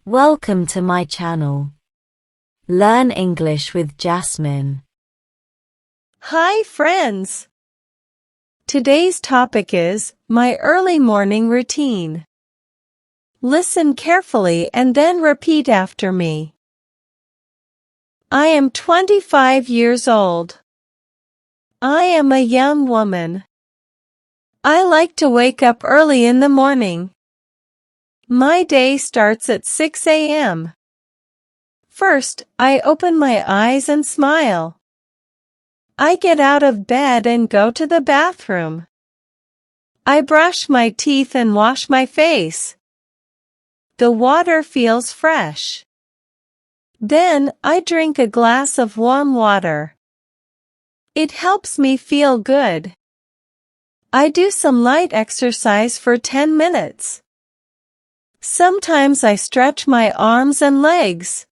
Welcome to my channel. Learn English with Jasmine. Hi friends! Today's topic is my early morning routine. Listen carefully and then repeat after me. I am 25 years old. I am a young woman. I like to wake up early in the morning. My day starts at 6 a.m. First, I open my eyes and smile. I get out of bed and go to the bathroom. I brush my teeth and wash my face. The water feels fresh. Then, I drink a glass of warm water. It helps me feel good. I do some light exercise for 10 minutes. Sometimes I stretch my arms and legs.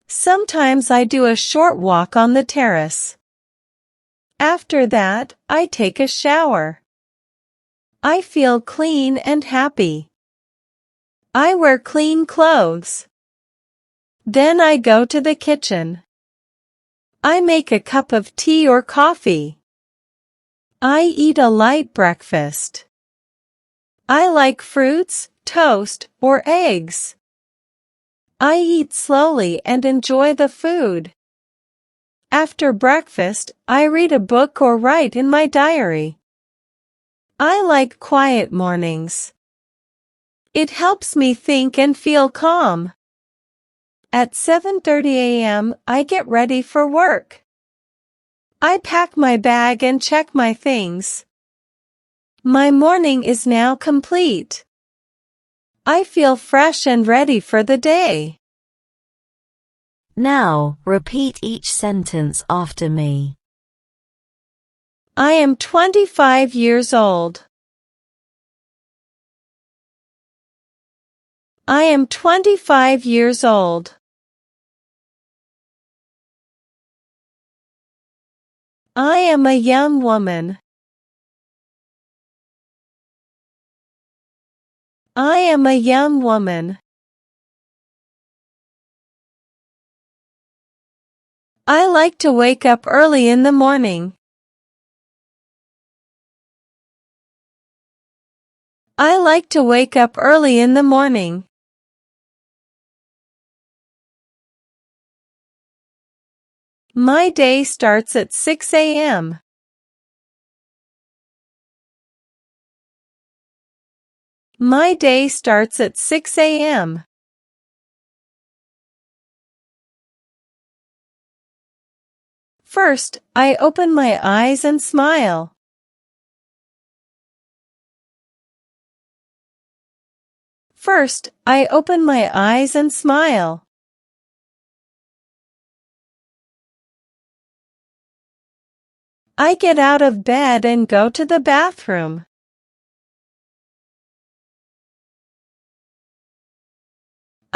Sometimes I do a short walk on the terrace. After that, I take a shower. I feel clean and happy. I wear clean clothes. Then I go to the kitchen. I make a cup of tea or coffee. I eat a light breakfast. I like fruits, toast, or eggs. I eat slowly and enjoy the food. After breakfast, I read a book or write in my diary. I like quiet mornings. It helps me think and feel calm. At 7:30 a.m., I get ready for work. I pack my bag and check my things. My morning is now complete. I feel fresh and ready for the day. Now, repeat each sentence after me. I am 25 years old. I am 25 years old. I am a young woman. I am a young woman. I like to wake up early in the morning. I like to wake up early in the morning. My day starts at 6 a.m. My day starts at 6 a.m. First, I open my eyes and smile. First, I open my eyes and smile. I get out of bed and go to the bathroom.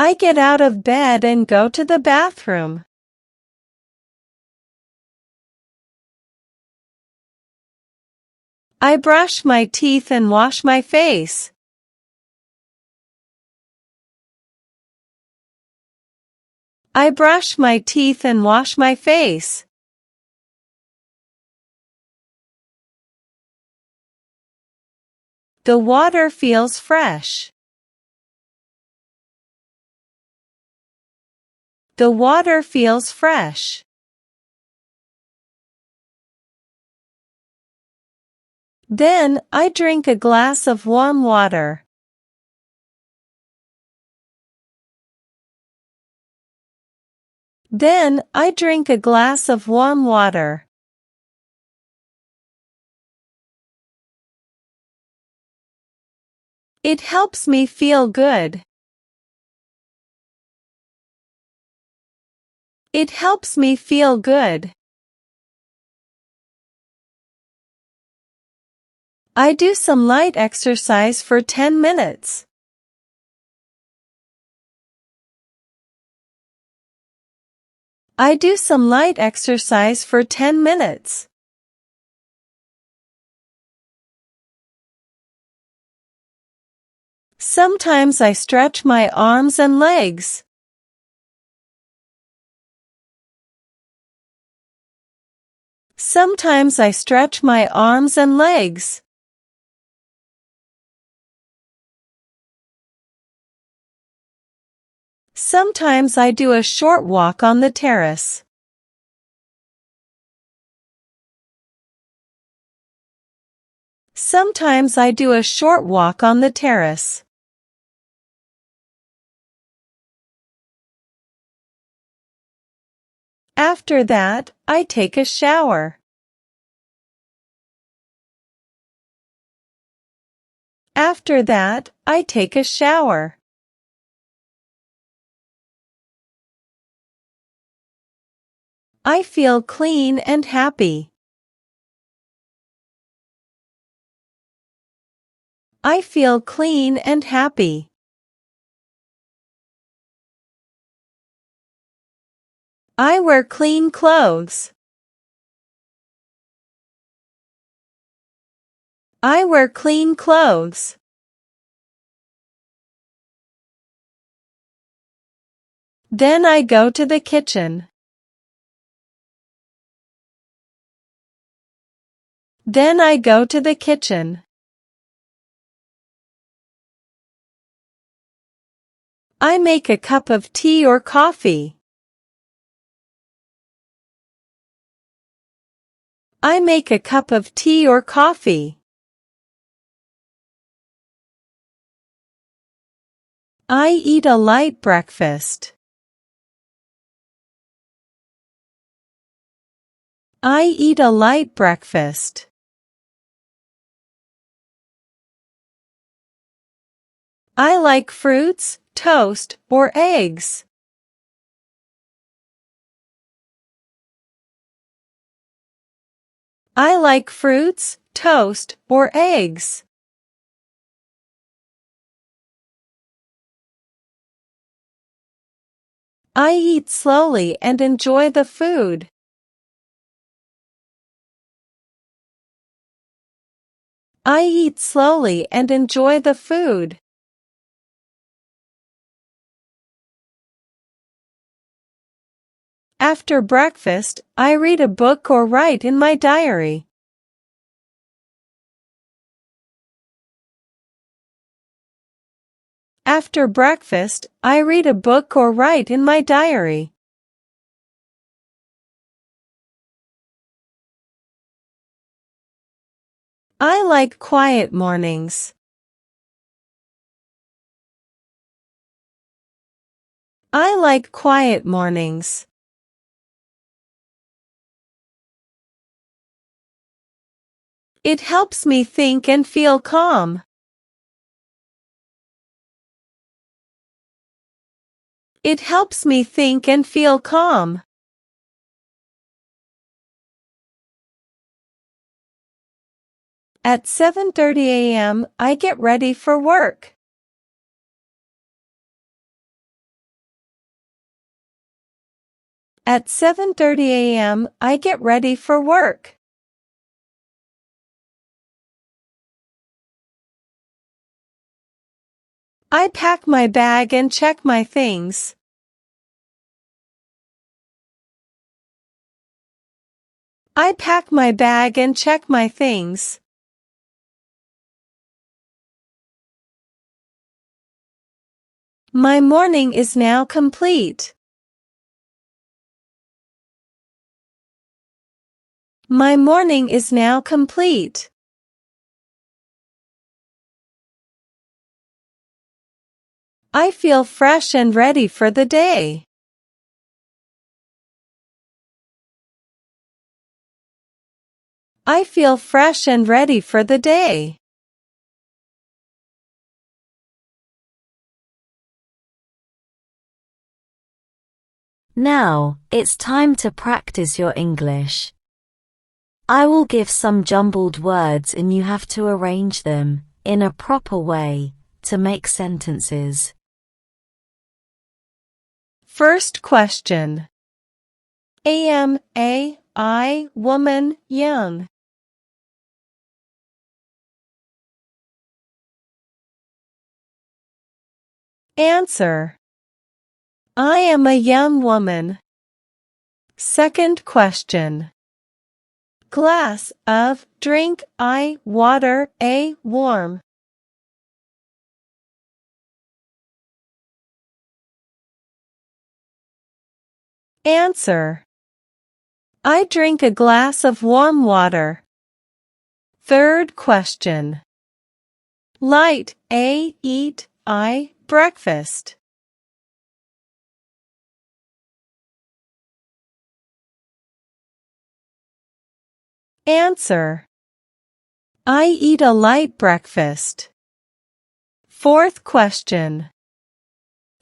I get out of bed and go to the bathroom. I brush my teeth and wash my face. I brush my teeth and wash my face. The water feels fresh. The water feels fresh. Then, I drink a glass of warm water. Then, I drink a glass of warm water. It helps me feel good. It helps me feel good. I do some light exercise for 10 minutes. I do some light exercise for 10 minutes. Sometimes I stretch my arms and legs. Sometimes I stretch my arms and legs. Sometimes I do a short walk on the terrace. Sometimes I do a short walk on the terrace. After that, I take a shower. After that, I take a shower. I feel clean and happy. I feel clean and happy. I wear clean clothes. I wear clean clothes. Then I go to the kitchen. Then I go to the kitchen. I make a cup of tea or coffee. I make a cup of tea or coffee. I eat a light breakfast. I eat a light breakfast. I like fruits, toast, or eggs. I like fruits, toast, or eggs. I eat slowly and enjoy the food. I eat slowly and enjoy the food. After breakfast, I read a book or write in my diary. After breakfast, I read a book or write in my diary. I like quiet mornings. I like quiet mornings. It helps me think and feel calm. It helps me think and feel calm. At 7:30 a.m., I get ready for work. At 7:30 a.m., I get ready for work. I pack my bag and check my things. I pack my bag and check my things. My morning is now complete. My morning is now complete. I feel fresh and ready for the day. I feel fresh and ready for the day. Now, it's time to practice your English. I will give some jumbled words and you have to arrange them, in a proper way, to make sentences. First question. I, woman, young. Answer. I am a young woman. Second question. Glass of drink I water a warm. Answer. I drink a glass of warm water. Third question. Light a eat I breakfast. Answer. I eat a light breakfast. Fourth question.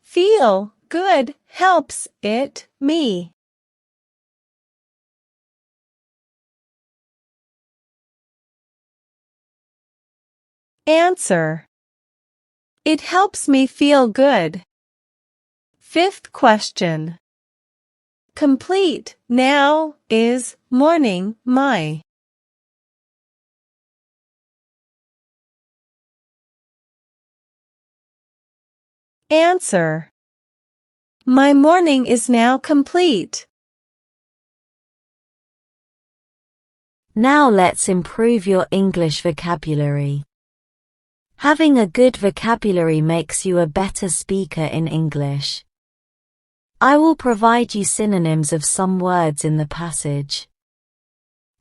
Feel good helps it me. Answer. It helps me feel good. Fifth question. Complete now is morning my. Answer. My morning is now complete. Now let's improve your English vocabulary. Having a good vocabulary makes you a better speaker in English. I will provide you synonyms of some words in the passage.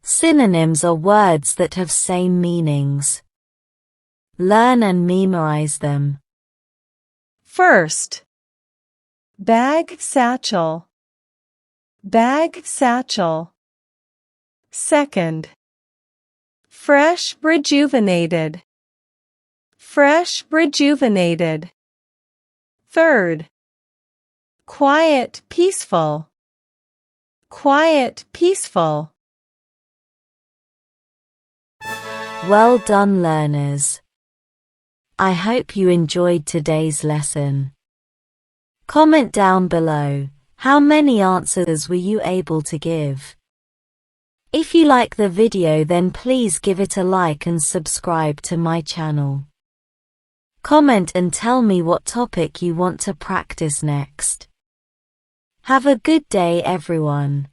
Synonyms are words that have same meanings. Learn and memorize them. First. Bag satchel. Bag satchel. Second. Fresh rejuvenated. Fresh rejuvenated. Third. Quiet peaceful. Quiet peaceful. Well done, learners. I hope you enjoyed today's lesson. Comment down below, how many answers were you able to give? If you like the video, then please give it a like and subscribe to my channel. Comment and tell me what topic you want to practice next. Have a good day, everyone.